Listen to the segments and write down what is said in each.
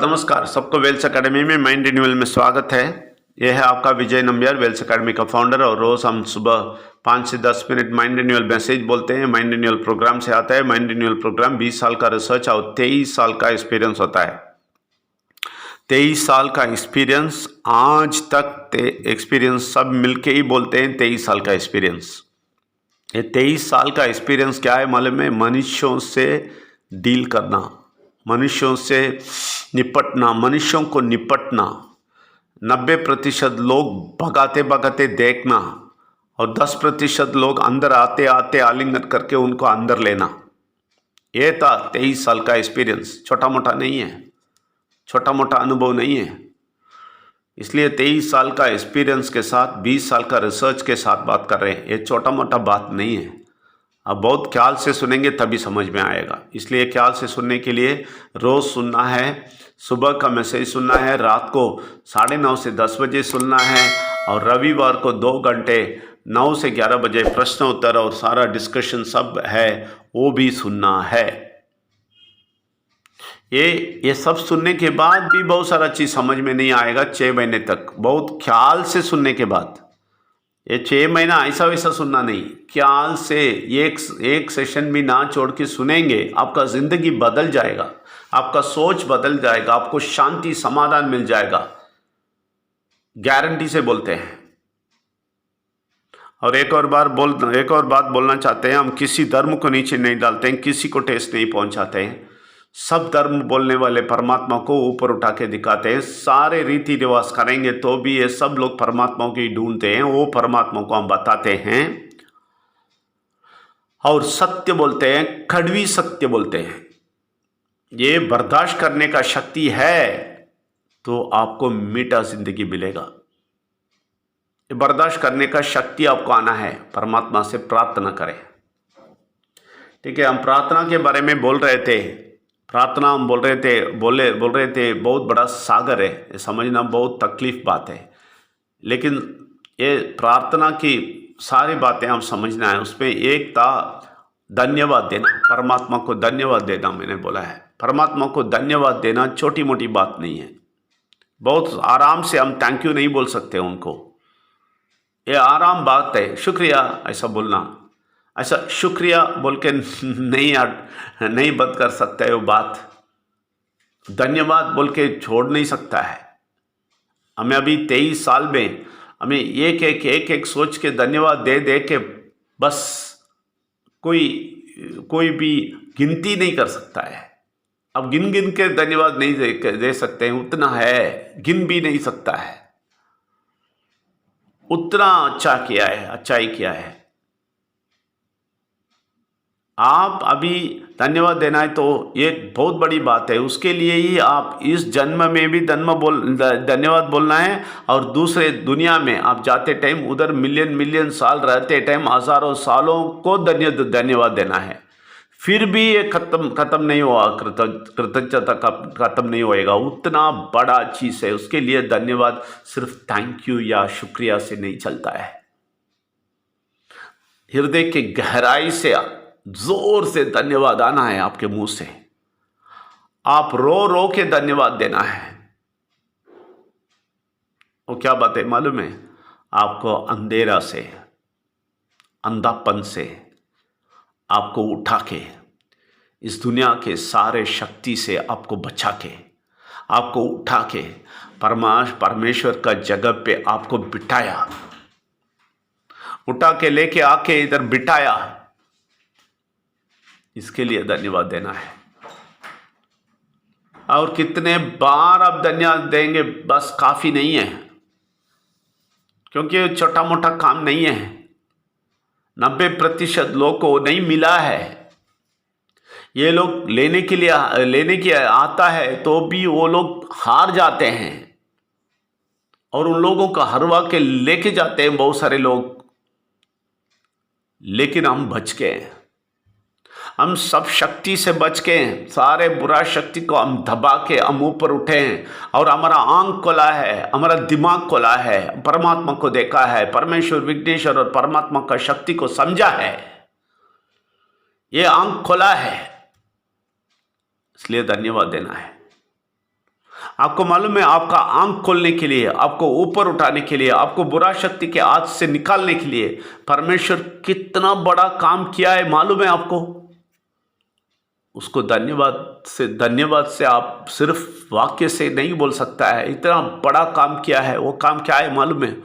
नमस्कार सबको Wales academy में माइंड रिन्यूअल में स्वागत है। यह है आपका विजय नंबियार, वेल्स एकेडमी का फाउंडर। और रोज़ हम सुबह 5 से 10 मिनट माइंड रिन्यूअल मैसेज बोलते हैं। माइंड रिन्यूअल प्रोग्राम से आता है। माइंड रिन्यूअल प्रोग्राम 20 साल का रिसर्च और 23 साल का एक्सपीरियंस होता है। 23 साल का एक्सपीरियंस, आज तक एक्सपीरियंस सब मिलके ही बोलते हैं 23 साल का एक्सपीरियंस। ये 23 साल का एक्सपीरियंस क्या है मालूम है? मनुष्यों से डील करना, मनुष्यों से निपटना, मनुष्यों को निपटना। 90% लोग भगाते भगाते देखना और 10% लोग अंदर आते आते आलिंगन करके उनको अंदर लेना। ये था 23 साल का एक्सपीरियंस। छोटा मोटा नहीं है, छोटा मोटा अनुभव नहीं है। इसलिए 23 साल का एक्सपीरियंस के साथ 20 साल का रिसर्च के साथ बात कर रहे हैं। ये छोटा मोटा बात नहीं है। अब बहुत ख्याल से सुनेंगे तभी समझ में आएगा। इसलिए ख्याल से सुनने के लिए रोज़ सुनना है। सुबह का मैसेज सुनना है, रात को 9:30 से 10 बजे सुनना है, और रविवार को 2 घंटे 9 से 11 बजे प्रश्न उत्तर और सारा डिस्कशन सब है, वो भी सुनना है। ये सब सुनने के बाद भी बहुत सारा चीज़ समझ में नहीं आएगा 6 महीने तक। बहुत ख्याल से सुनने के बाद, ये 6 महीना ऐसा वैसा सुनना नहीं, ख्याल से एक सेशन भी ना छोड़ के सुनेंगे, आपका ज़िंदगी बदल जाएगा, आपका सोच बदल जाएगा, आपको शांति समाधान मिल जाएगा, गारंटी से बोलते हैं। और एक और बात बोलना चाहते हैं, हम किसी धर्म को नीचे नहीं डालते हैं, किसी को ठेस नहीं पहुंचाते हैं। सब धर्म बोलने वाले परमात्मा को ऊपर उठा के दिखाते हैं। सारे रीति रिवाज करेंगे तो भी ये सब लोग परमात्मा को ही ढूंढते हैं, वो परमात्मा को हम बताते हैं और सत्य बोलते हैं, कड़वी सत्य बोलते हैं। ये बर्दाश्त करने का शक्ति है तो आपको मीठा जिंदगी मिलेगा। ये बर्दाश्त करने का शक्ति आपको आना है, परमात्मा से प्रार्थना करें। ठीक है, हम प्रार्थना के बारे में बोल रहे थे। प्रार्थना हम बोल रहे थे बहुत बड़ा सागर है, ये समझना बहुत तकलीफ बात है। लेकिन ये प्रार्थना की सारी बातें हम समझना है। उसमें एक था धन्यवाद देना, परमात्मा को धन्यवाद देना। मैंने बोला है, परमात्मा को धन्यवाद देना छोटी मोटी बात नहीं है। बहुत आराम से हम थैंक यू नहीं बोल सकते उनको, ये आराम बात है। शुक्रिया ऐसा बोलना, ऐसा शुक्रिया बोल के नहीं बंद कर सकता है वो बात। धन्यवाद बोल के छोड़ नहीं सकता है। हमें अभी 23 साल में हमें एक सोच के धन्यवाद दे के बस कोई भी गिनती नहीं कर सकता है। अब गिन के धन्यवाद नहीं दे सकते हैं, उतना है, गिन भी नहीं सकता है। उतना अच्छाई किया है। आप अभी धन्यवाद देना है तो ये बहुत बड़ी बात है। उसके लिए ही आप इस जन्म में भी धन्यवाद बोलना है, और दूसरे दुनिया में आप जाते टाइम उधर मिलियन साल रहते टाइम हजारों सालों को धन्यवाद देना है। फिर भी ये खत्म नहीं हुआ, कृतज्ञता खत्म नहीं होएगा। उतना बड़ा चीज़ है, उसके लिए धन्यवाद सिर्फ थैंक यू या शुक्रिया से नहीं चलता है। हृदय के गहराई से जोर से धन्यवाद आना है आपके मुंह से। आप रो के धन्यवाद देना है। वो क्या बात है मालूम है? आपको अंधेरा से, अंधापन से आपको उठा के, इस दुनिया के सारे शक्ति से आपको बचा के, आपको उठा के परमेश्वर का जगह पे आपको बिठाया, उठा के लेके आके इधर बिठाया। इसके लिए धन्यवाद देना है। और कितने बार आप धन्यवाद देंगे बस काफी नहीं है, क्योंकि छोटा मोटा काम नहीं है। 90% लोग को नहीं मिला है। ये लोग लेने के आता है तो भी वो लोग हार जाते हैं, और उन लोगों का हरवा के लेके जाते हैं बहुत सारे लोग। लेकिन हम बच गए, हम सब शक्ति से बच के, सारे बुरा शक्ति को हम दबा के हम ऊपर उठे हैं, और हमारा आंख खोला है, हमारा दिमाग खोला है, परमात्मा को देखा है, परमेश्वर विघ्नेश्वर और परमात्मा का शक्ति को समझा है। ये आंख खोला है, इसलिए धन्यवाद देना है। आपको मालूम है, आपका आंख खोलने के लिए, आपको ऊपर उठाने के लिए, आपको बुरा शक्ति के हाथ से निकालने के लिए परमेश्वर कितना बड़ा काम किया है मालूम है आपको? उसको धन्यवाद से आप सिर्फ वाक्य से नहीं बोल सकता है, इतना बड़ा काम किया है। वो काम क्या है मालूम है?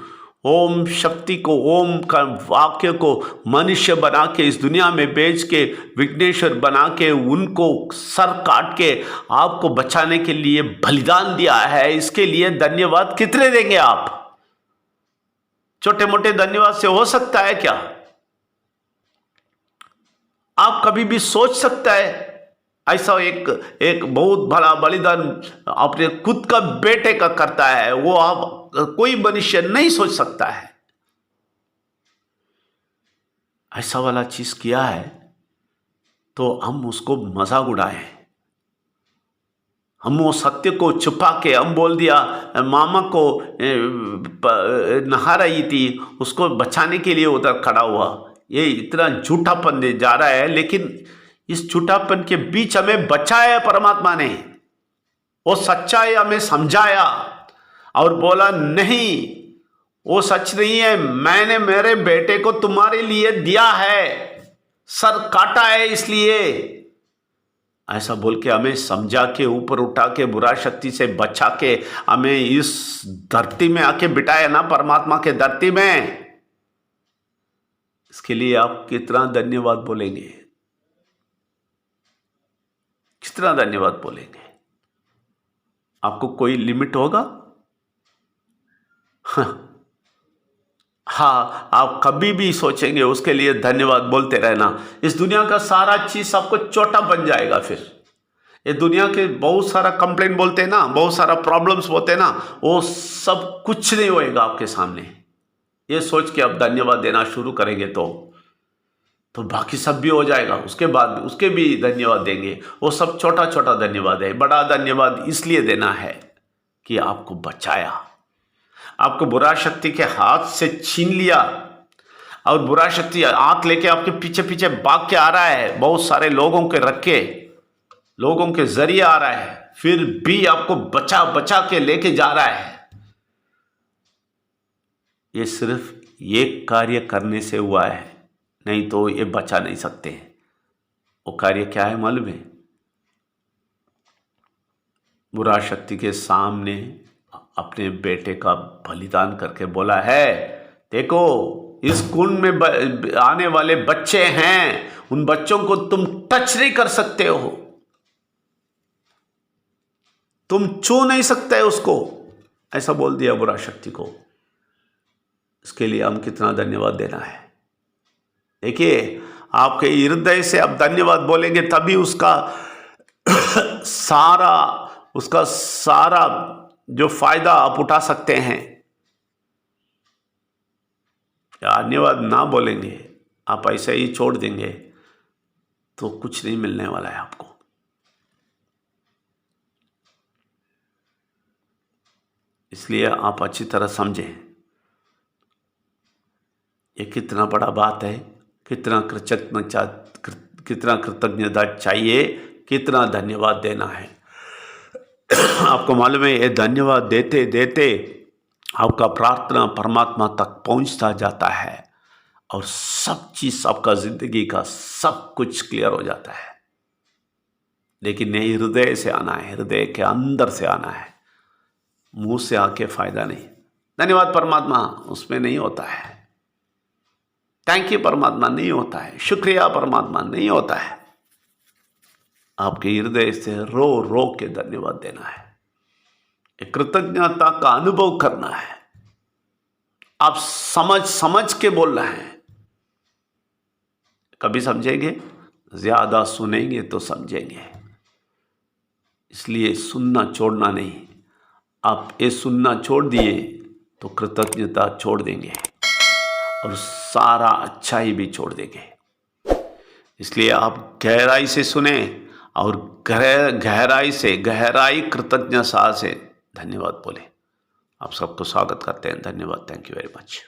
ओम शक्ति को, ओम का वाक्य को मनुष्य बना के इस दुनिया में भेज के, विघ्नेश्वर बना के, उनको सर काट के आपको बचाने के लिए बलिदान दिया है। इसके लिए धन्यवाद कितने देंगे आप? छोटे मोटे धन्यवाद से हो सकता है क्या? आप कभी भी सोच सकता है ऐसा एक बहुत बड़ा बलिदान अपने खुद का बेटे का करता है? वो आप कोई मनुष्य नहीं सोच सकता है। ऐसा वाला चीज किया है तो हम उसको मजाक उड़ाए, हम वो सत्य को छुपा के हम बोल दिया मामा को नहा रही थी, उसको बचाने के लिए उधर खड़ा हुआ। ये इतना झूठापन दे जा रहा है, लेकिन इस झूठापन के बीच हमें बचाया परमात्मा ने। वो सच्चाई हमें समझाया और बोला नहीं, वो सच नहीं है, मैंने मेरे बेटे को तुम्हारे लिए दिया है, सर काटा है इसलिए। ऐसा बोल के हमें समझा के, ऊपर उठा के, बुरा शक्ति से बचा के हमें इस धरती में आके बिठाया ना, परमात्मा के धरती में। इसके लिए आप कितना धन्यवाद बोलेंगे? कितना धन्यवाद बोलेंगे? आपको कोई लिमिट होगा? हाँ, आप कभी भी सोचेंगे उसके लिए धन्यवाद बोलते रहना, इस दुनिया का सारा चीज आपको छोटा बन जाएगा। फिर ये दुनिया के बहुत सारा कंप्लेंट बोलते हैं ना, बहुत सारा प्रॉब्लम्स होते हैं ना, वो सब कुछ नहीं होएगा आपके सामने। ये सोच के आप धन्यवाद देना शुरू करेंगे तो बाकी सब भी हो जाएगा। उसके बाद उसके भी धन्यवाद देंगे। वो सब छोटा छोटा धन्यवाद है। बड़ा धन्यवाद इसलिए देना है कि आपको बचाया, आपको बुरा शक्ति के हाथ से छीन लिया, और बुरा शक्ति आंख लेके आपके पीछे पीछे भाग के आ रहा है, बहुत सारे लोगों के रखे, लोगों के जरिए आ रहा है, फिर भी आपको बचा बचा के लेके जा रहा है। ये सिर्फ एक कार्य करने से हुआ है, नहीं तो ये बचा नहीं सकते। वो कार्य क्या है मालूम है? बुरा शक्ति के सामने अपने बेटे का बलिदान करके बोला है, देखो इस कुंड में आने वाले बच्चे हैं, उन बच्चों को तुम टच नहीं कर सकते हो, तुम छू नहीं सकते उसको, ऐसा बोल दिया बुरा शक्ति को। इसके लिए हम कितना धन्यवाद देना है। देखिए, आपके हृदय से आप धन्यवाद बोलेंगे तभी उसका सारा जो फायदा आप उठा सकते हैं। धन्यवाद ना बोलेंगे, आप ऐसे ही छोड़ देंगे तो कुछ नहीं मिलने वाला है आपको। इसलिए आप अच्छी तरह समझें ये कितना बड़ा बात है, कितना कृतज्ञता चाहिए, कितना धन्यवाद देना है। आपको मालूम है, ये धन्यवाद देते देते आपका प्रार्थना परमात्मा तक पहुंचता जाता है और सब चीज, आपका जिंदगी का सब कुछ क्लियर हो जाता है। लेकिन ये हृदय से आना है, हृदय के अंदर से आना है, मुंह से आके फायदा नहीं। धन्यवाद परमात्मा उसमें नहीं होता है, थैंक यू परमात्मा नहीं होता है, शुक्रिया परमात्मा नहीं होता है। आपके हृदय से रो रो के धन्यवाद देना है, कृतज्ञता का अनुभव करना है। आप समझ के बोल रहे हैं। कभी समझेंगे, ज्यादा सुनेंगे तो समझेंगे। इसलिए सुनना छोड़ना नहीं। आप ये सुनना छोड़ दिए तो कृतज्ञता छोड़ देंगे और सारा अच्छाई भी छोड़ देंगे। इसलिए आप गहराई से सुने और गहराई कृतज्ञता से धन्यवाद बोले। आप सबको स्वागत करते हैं। धन्यवाद। Thank you very much.